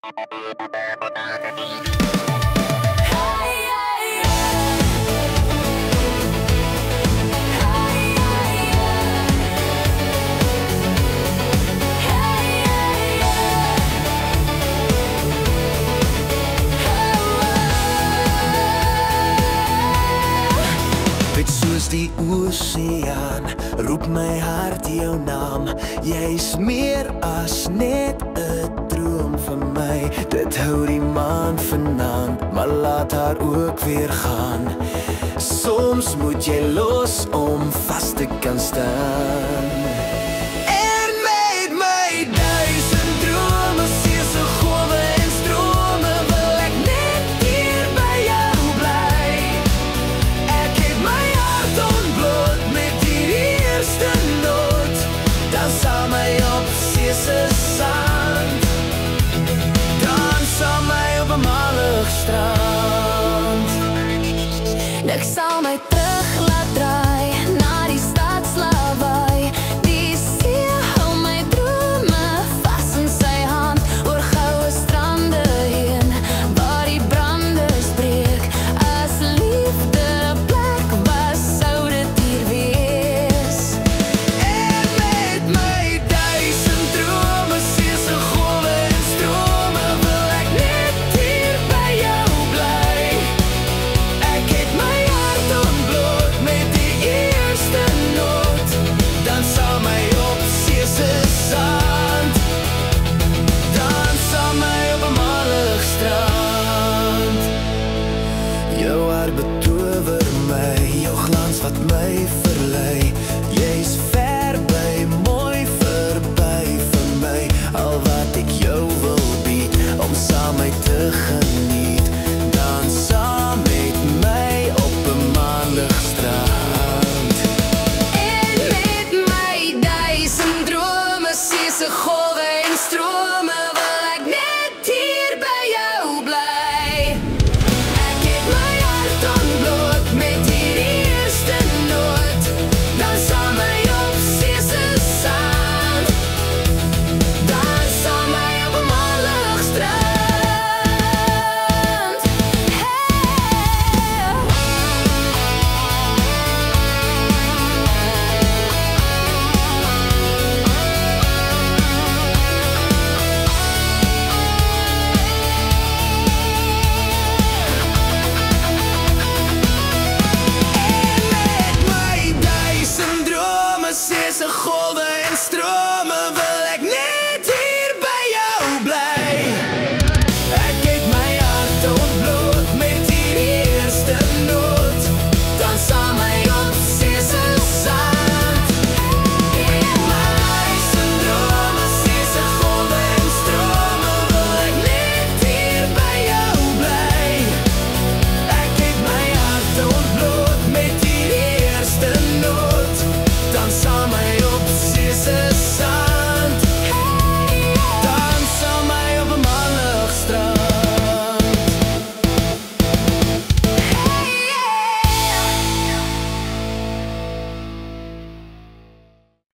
Dit soos die oseaan, roep my hart jou naam. Jy's meer as net 'n droom vir my. Dit hou die maan vanaand, maar laat haar ook weer gaan. Soms moet jy los om vas te kan staan.